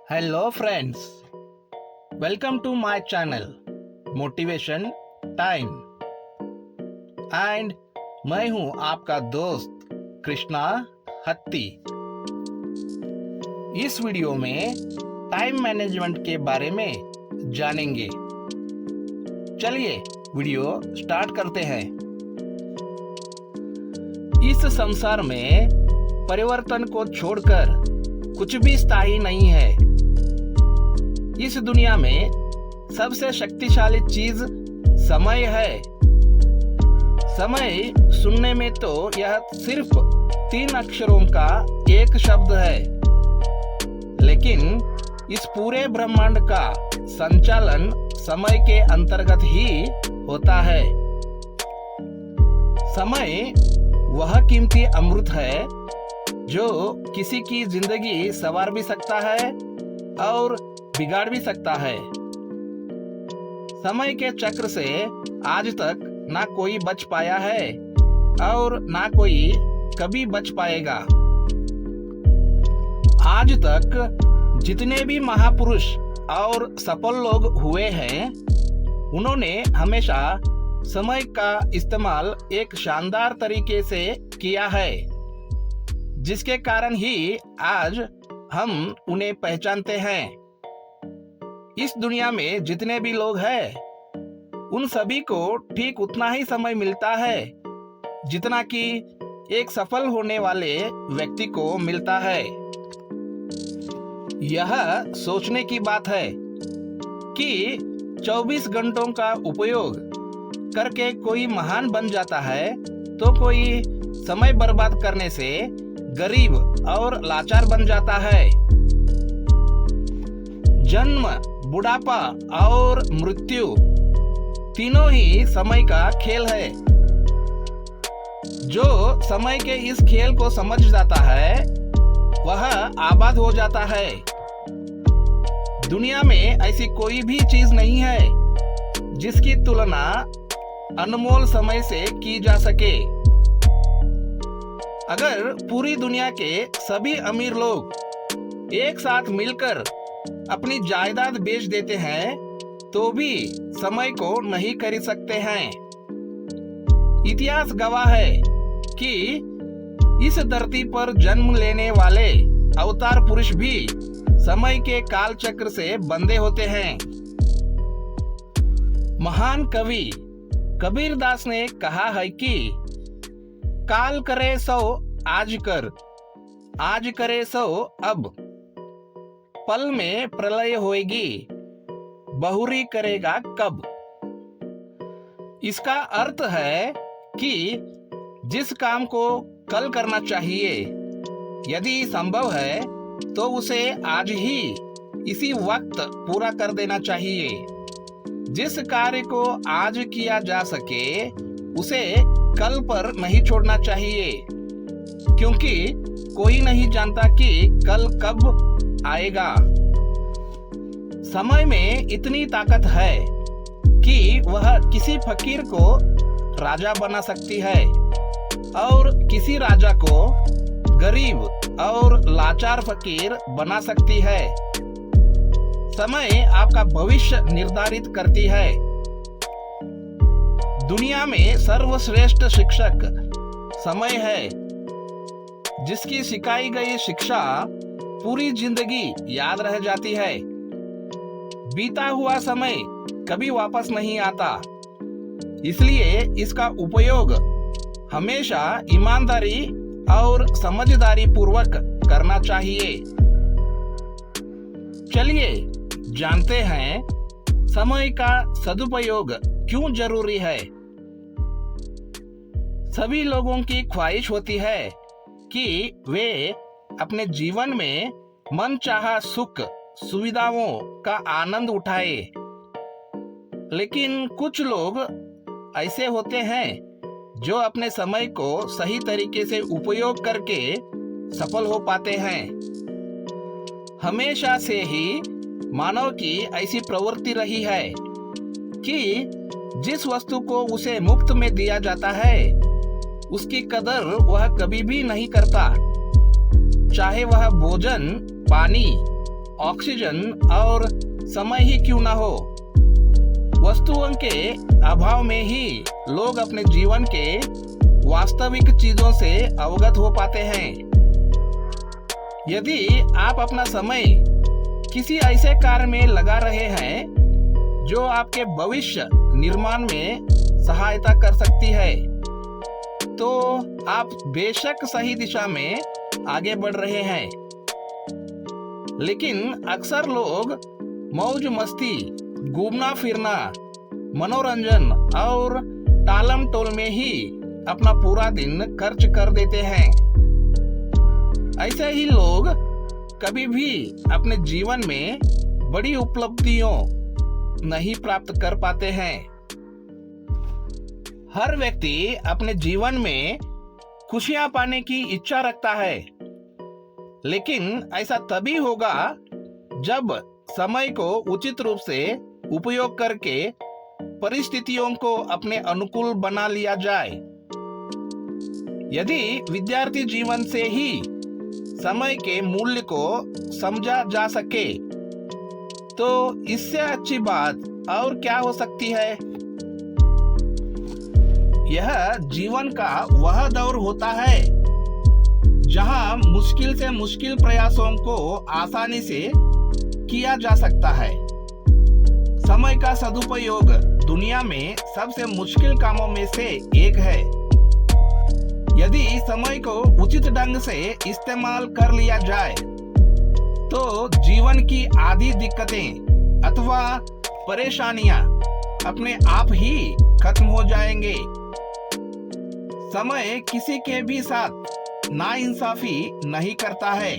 Hello friends, welcome to my channel motivation time and मैं हूं आपका दोस्त कृष्णा हत्ती। इस वीडियो में टाइम मैनेजमेंट के बारे में जानेंगे। चलिए वीडियो स्टार्ट करते हैं। इस संसार में परिवर्तन को छोड़कर कुछ भी स्थायी नहीं है। इस दुनिया में सबसे शक्तिशाली चीज समय है। समय सुनने में तो यह सिर्फ 3 अक्षरों का एक शब्द है, लेकिन इस पूरे ब्रह्मांड का संचालन समय के अंतर्गत ही होता है। समय वह कीमती अमृत है जो किसी की जिंदगी संवार भी सकता है और बिगाड़ भी सकता है। समय के चक्र से आज तक ना कोई बच पाया है और ना कोई कभी बच पाएगा। आज तक जितने भी महापुरुष और सफल लोग हुए हैं, उन्होंने हमेशा समय का इस्तेमाल एक शानदार तरीके से किया है, जिसके कारण ही आज हम उन्हें पहचानते हैं। इस दुनिया में जितने भी लोग हैं, उन सभी को ठीक उतना ही समय मिलता है जितना कि एक सफल होने वाले व्यक्ति को मिलता है। यह सोचने की बात है कि 24 घंटों का उपयोग करके कोई महान बन जाता है, तो कोई समय बर्बाद करने से गरीब और लाचार बन जाता है। जन्म, बुढ़ापा और मृत्यु तीनों ही समय का खेल है। जो समय के इस खेल को समझ जाता है, वह आबाद हो जाता है। दुनिया में ऐसी कोई भी चीज नहीं है जिसकी तुलना अनमोल समय से की जा सके। अगर पूरी दुनिया के सभी अमीर लोग एक साथ मिलकर अपनी जायदाद बेच देते हैं, तो भी समय को नहीं खरीद सकते हैं। इतिहास गवाह है कि इस धरती पर जन्म लेने वाले अवतार पुरुष भी समय के काल चक्र से बंधे होते हैं। महान कवि कबीर दास ने कहा है कि काल करे सो आज कर, आज करे सो अब, पल में प्रलय होएगी, बहुरी करेगा कब। इसका अर्थ है कि जिस काम को कल करना चाहिए, यदि संभव है तो उसे आज ही इसी वक्त पूरा कर देना चाहिए। जिस कार्य को आज किया जा सके, उसे कल पर नहीं छोड़ना चाहिए, क्योंकि कोई नहीं जानता कि कल कब आएगा। समय में इतनी ताकत है कि वह किसी फकीर को राजा बना सकती है और किसी राजा को गरीब और लाचार फकीर बना सकती है। समय आपका भविष्य निर्धारित करती है। दुनिया में सर्वश्रेष्ठ शिक्षक समय है, जिसकी सिखाई गई शिक्षा पूरी जिंदगी याद रह जाती है। बीता हुआ समय कभी वापस नहीं आता, इसलिए इसका उपयोग हमेशा ईमानदारी और समझदारी पूर्वक करना चाहिए। चलिए जानते हैं समय का सदुपयोग क्यों जरूरी है। सभी लोगों की ख्वाहिश होती है कि वे अपने जीवन में मनचाहा सुख सुविधाओं का आनंद उठाए, लेकिन कुछ लोग ऐसे होते हैं जो अपने समय को सही तरीके से उपयोग करके सफल हो पाते हैं। हमेशा से ही मानव की ऐसी प्रवृत्ति रही है कि जिस वस्तु को उसे मुफ्त में दिया जाता है, उसकी कदर वह कभी भी नहीं करता, चाहे वह भोजन, पानी ऑक्सीजन और समय ही क्यों ना हो, वस्तुओं के अभाव में ही लोग अपने जीवन के वास्तविक चीजों से अवगत हो पाते हैं। यदि आप अपना समय किसी ऐसे कार्य में लगा रहे हैं जो आपके भविष्य निर्माण में सहायता कर सकती है, तो आप बेशक सही दिशा में आगे बढ़ रहे हैं। लेकिन अक्सर लोग मौज मस्ती, घूमना फिरना, मनोरंजन और टालम टोल में ही अपना पूरा दिन खर्च कर देते हैं। ऐसे ही लोग कभी भी अपने जीवन में बड़ी उपलब्धियों नहीं प्राप्त कर पाते हैं। हर व्यक्ति अपने जीवन में खुशियां पाने की इच्छा रखता है, लेकिन ऐसा तभी होगा जब समय को उचित रूप से उपयोग करके परिस्थितियों को अपने अनुकूल बना लिया जाए। यदि विद्यार्थी जीवन से ही समय के मूल्य को समझा जा सके, तो इससे अच्छी बात और क्या हो सकती है। यह जीवन का वह दौर होता है जहां मुश्किल से मुश्किल प्रयासों को आसानी से किया जा सकता है। समय का सदुपयोग दुनिया में सबसे मुश्किल कामों में से एक है। यदि समय को उचित ढंग से इस्तेमाल कर लिया जाए, तो जीवन की आधी दिक्कतें अथवा परेशानियां अपने आप ही खत्म हो जाएंगे। समय किसी के भी साथ नाइंसाफी नहीं करता है,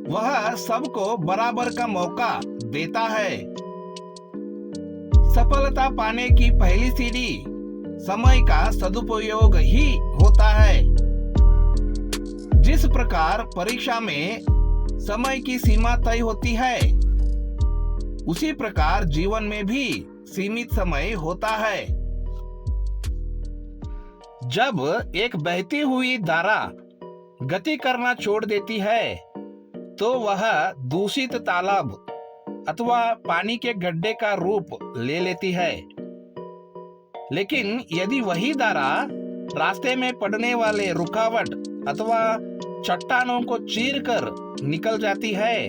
वह सबको बराबर का मौका देता है। सफलता पाने की पहली सीढ़ी समय का सदुपयोग ही होता है। जिस प्रकार परीक्षा में समय की सीमा तय होती है, उसी प्रकार जीवन में भी सीमित समय होता है। जब एक बहती हुई धारा गति करना छोड़ देती है, तो वह दूषित तालाब अथवा पानी के गड्ढे का रूप ले लेती है। लेकिन यदि वही धारा रास्ते में पड़ने वाले रुकावट अथवा चट्टानों को चीरकर निकल जाती है,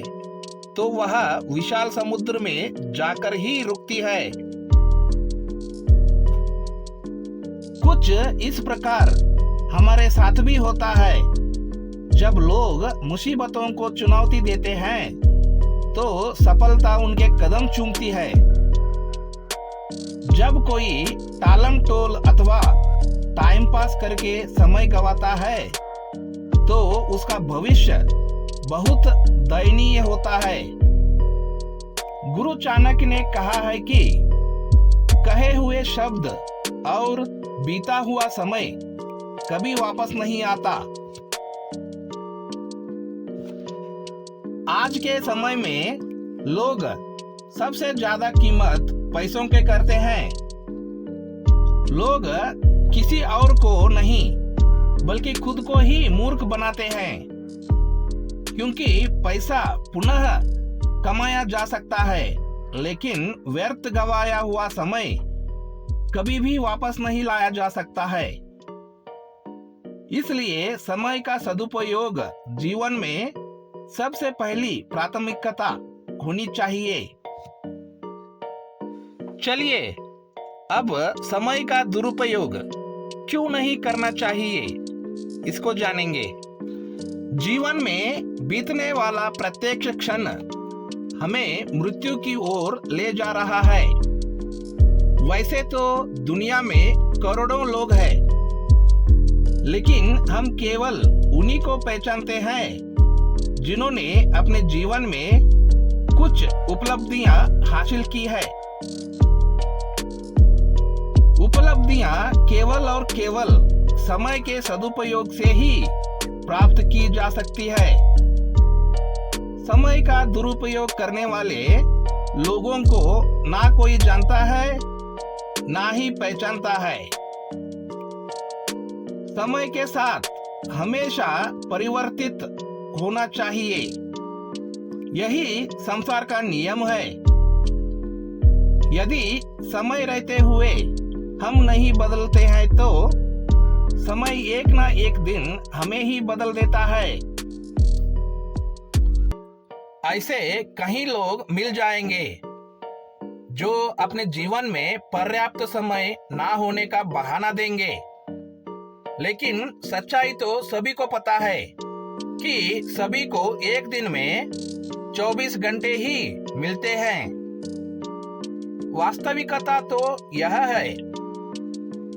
तो वह विशाल समुद्र में जाकर ही रुकती है। कुछ इस प्रकार हमारे साथ भी होता है। जब लोग मुसीबतों को चुनौती देते हैं, तो सफलता उनके कदम चूमती है। जब कोई टालम टोल अथवा टाइम पास करके समय गवाता है, तो उसका भविष्य बहुत दयनीय होता है। गुरु चाणक्य ने कहा है कि कहे हुए शब्द और बीता हुआ समय कभी वापस नहीं आता। आज के समय में लोग सबसे ज्यादा कीमत पैसों के करते हैं। लोग किसी और को नहीं, बल्कि खुद को ही मूर्ख बनाते हैं, क्योंकि पैसा पुनः कमाया जा सकता है, लेकिन व्यर्थ गवाया हुआ समय कभी भी वापस नहीं लाया जा सकता है। इसलिए समय का सदुपयोग जीवन में सबसे पहली प्राथमिकता होनी चाहिए। चलिए अब समय का दुरुपयोग क्यों नहीं करना चाहिए, इसको जानेंगे। जीवन में बीतने वाला प्रत्येक क्षण हमें मृत्यु की ओर ले जा रहा है। वैसे तो दुनिया में करोड़ों लोग हैं, लेकिन हम केवल उन्हीं को पहचानते हैं जिन्होंने अपने जीवन में कुछ उपलब्धियां हासिल की है। उपलब्धियां केवल और केवल समय के सदुपयोग से ही प्राप्त की जा सकती है। समय का दुरुपयोग करने वाले लोगों को ना कोई जानता है, ना ही पहचानता है। समय के साथ हमेशा परिवर्तित होना चाहिए। यही संसार का नियम है। यदि समय रहते हुए हम नहीं बदलते हैं तो समय एक ना एक दिन हमें ही बदल देता है। ऐसे कई लोग मिल जाएंगे जो अपने जीवन में पर्याप्त समय ना होने का बहाना देंगे, लेकिन सच्चाई तो सभी को पता है कि सभी को एक दिन में 24 घंटे ही मिलते हैं। वास्तविकता तो यह है,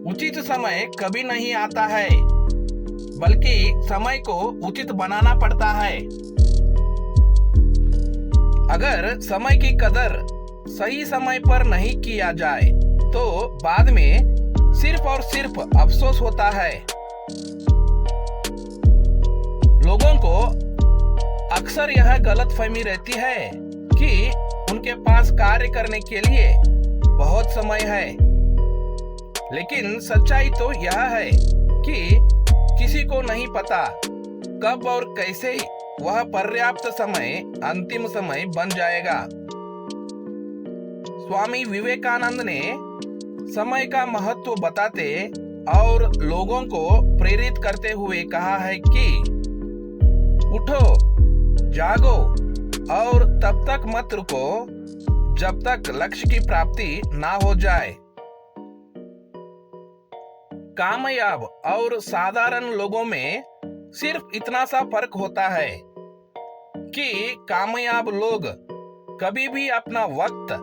उचित समय कभी नहीं आता है, बल्कि समय को उचित बनाना पड़ता है। अगर समय की कदर सही समय पर नहीं किया जाए तो बाद में सिर्फ और सिर्फ अफसोस होता है। लोगों को अक्सर यह गलतफहमी रहती है कि उनके पास कार्य करने के लिए बहुत समय है, लेकिन सच्चाई तो यह है कि किसी को नहीं पता कब और कैसे वह पर्याप्त समय अंतिम समय बन जाएगा। स्वामी विवेकानंद ने समय का महत्व बताते और लोगों को प्रेरित करते हुए कहा है कि उठो, जागो और तब तक मत रुको जब तक लक्ष्य की प्राप्ति ना हो जाए। कामयाब और साधारण लोगों में सिर्फ इतना सा फर्क होता है कि कामयाब लोग कभी भी अपना वक्त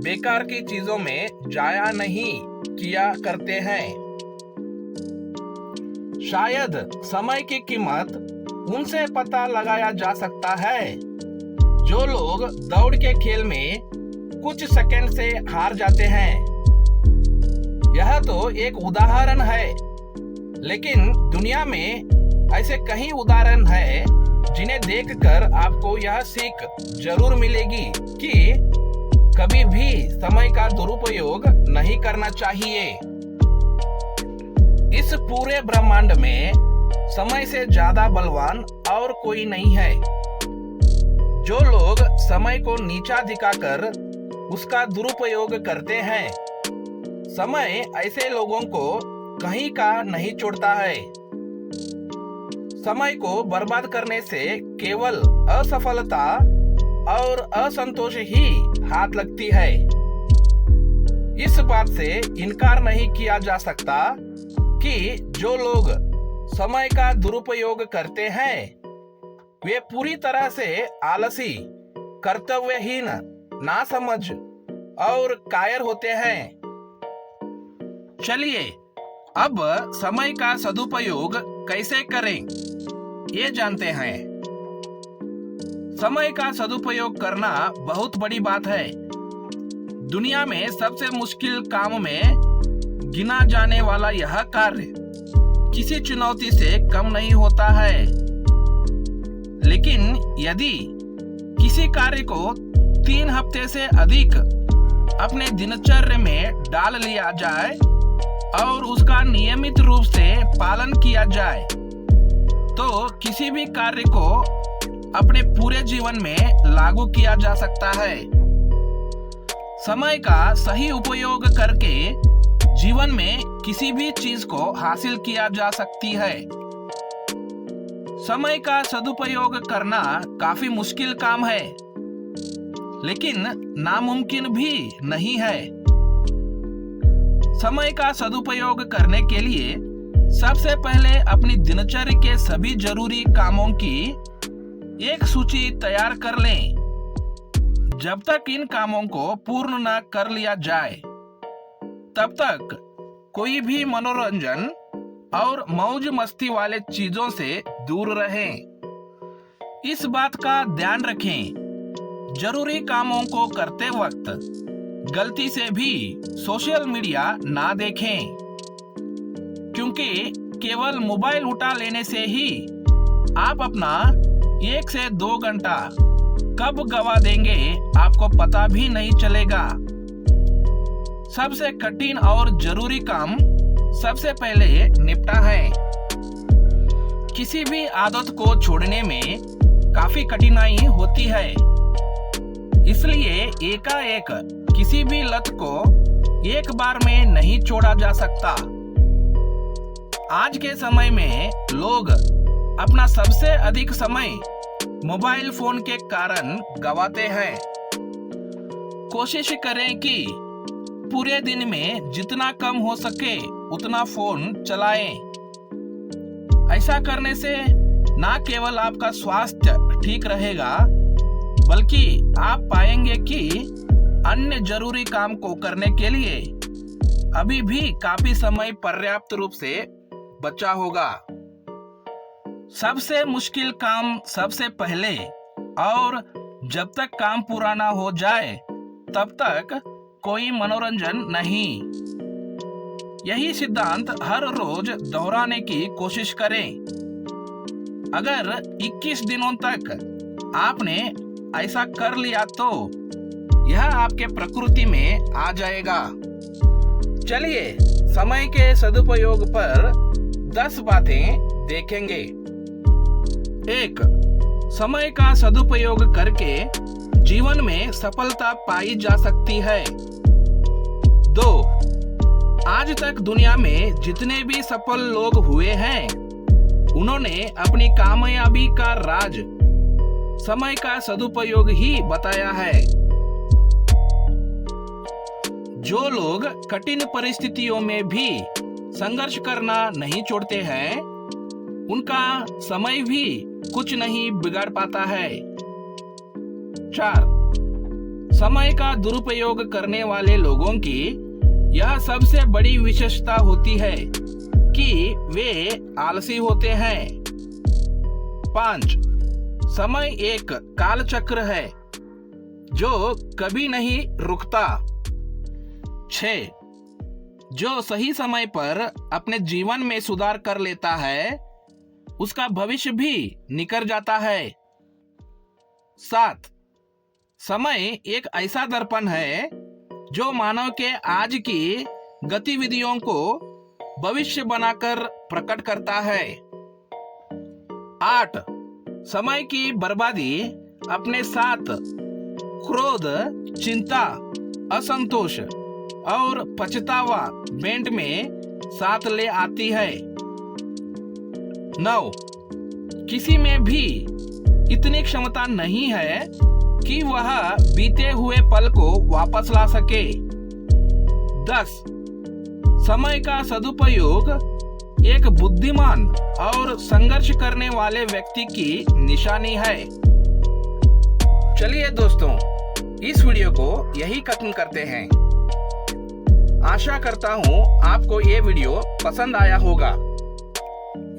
बेकार की चीजों में जाया नहीं किया करते हैं। शायद समय की कीमत उनसे पता लगाया जा सकता है जो लोग दौड़ के खेल में कुछ सेकंड से हार जाते हैं। यह तो एक उदाहरण है, लेकिन दुनिया में ऐसे कई उदाहरण हैं जिन्हें देखकर आपको यह सीख जरूर मिलेगी कि कभी भी समय का दुरुपयोग नहीं करना चाहिए। इस पूरे ब्रह्मांड में समय से ज्यादा बलवान और कोई नहीं है। जो लोग समय को नीचा दिखाकर उसका दुरुपयोग करते हैं, समय ऐसे लोगों को कहीं का नहीं छोड़ता है। समय को बर्बाद करने से केवल असफलता और असंतोष ही हाथ लगती है। इस बात से इनकार नहीं किया जा सकता कि जो लोग समय का दुरुपयोग करते हैं वे पूरी तरह से आलसी, कर्तव्यहीन, नासमझ और कायर होते हैं। चलिए अब समय का सदुपयोग कैसे करें ये जानते हैं। समय का सदुपयोग करना बहुत बड़ी बात है। दुनिया में सबसे मुश्किल काम में गिना जाने वाला यह कार्य किसी चुनौती से कम नहीं होता है। लेकिन यदि किसी कार्य को 3 हफ्ते से अधिक अपने दिनचर्या में डाल लिया जाए और उसका नियमित रूप से पालन किया जाए तो किसी भी कार्य को अपने पूरे जीवन में लागू किया जा सकता है। समय का सही उपयोग करके जीवन में किसी भी चीज को हासिल किया जा सकती है। समय का सदुपयोग करना काफी मुश्किल काम है, लेकिन नामुमकिन भी नहीं है। समय का सदुपयोग करने के लिए सबसे पहले अपनी दिनचर्या के सभी जरूरी कामों की एक सूची तैयार कर लें। जब तक इन कामों को पूर्ण न कर लिया जाए तब तक कोई भी मनोरंजन और मौज मस्ती वाले चीजों से दूर रहें। इस बात का ध्यान रखें, जरूरी कामों को करते वक्त गलती से भी सोशल मीडिया ना देखें, क्योंकि केवल मोबाइल उठा लेने से ही आप अपना 1 से 2 घंटा कब गवा देंगे आपको पता भी नहीं चलेगा। सबसे कठिन और जरूरी काम सबसे पहले निपटा है। किसी भी आदत को छोड़ने में काफी कठिनाई होती है, एकाएक किसी भी लत को एक बार में नहीं छोड़ा जा सकता। आज के समय में लोग अपना सबसे अधिक समय मोबाइल फोन के कारण गंवाते हैं। कोशिश करें कि पूरे दिन में जितना कम हो सके उतना फोन चलाएं। ऐसा करने से न केवल आपका स्वास्थ्य ठीक रहेगा, बल्कि आप पाएंगे कि अन्य जरूरी काम को करने के लिए अभी भी काफी समय पर्याप्त रूप से बचा होगा। सबसे मुश्किल काम सबसे पहले, और जब तक काम पूरा ना हो जाए तब तक कोई मनोरंजन नहीं। यही सिद्धांत हर रोज दोहराने की कोशिश करें। अगर 21 दिनों तक आपने ऐसा कर लिया तो यह आपके प्रकृति में आ जाएगा। चलिए समय के सदुपयोग पर 10 बातें देखेंगे। 1. समय का सदुपयोग करके जीवन में सफलता पाई जा सकती है। 2. आज तक दुनिया में जितने भी सफल लोग हुए हैं, उन्होंने अपनी कामयाबी का राज समय का सदुपयोग ही बताया है। जो लोग कठिन परिस्थितियों में भी संघर्ष करना नहीं छोड़ते हैं, उनका समय भी कुछ नहीं बिगाड़ पाता है। 4. समय का दुरुपयोग करने वाले लोगों की यह सबसे बड़ी विशेषता होती है कि वे आलसी होते हैं। 5. समय एक कालचक्र है जो कभी नहीं रुकता। 6. जो सही समय पर अपने जीवन में सुधार कर लेता है, उसका भविष्य भी निखर जाता है। 7. समय एक ऐसा दर्पण है जो मानव के आज की गतिविधियों को भविष्य बनाकर प्रकट करता है। 8. समय की बर्बादी अपने साथ क्रोध, चिंता, असंतोष और पछतावा बैंड में साथ ले आती है। 9. किसी में भी इतनी क्षमता नहीं है कि वह बीते हुए पल को वापस ला सके। 10. समय का सदुपयोग एक बुद्धिमान और संघर्ष करने वाले व्यक्ति की निशानी है। चलिए दोस्तों, इस वीडियो को यही खत्म करते हैं। आशा करता हूँ आपको ये वीडियो पसंद आया होगा।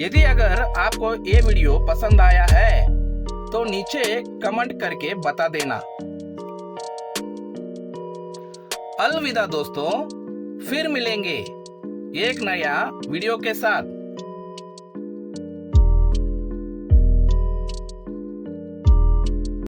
यदि अगर आपको ये वीडियो पसंद आया है तो नीचे कमेंट करके बता देना। अलविदा दोस्तों, फिर मिलेंगे एक नया वीडियो के साथ।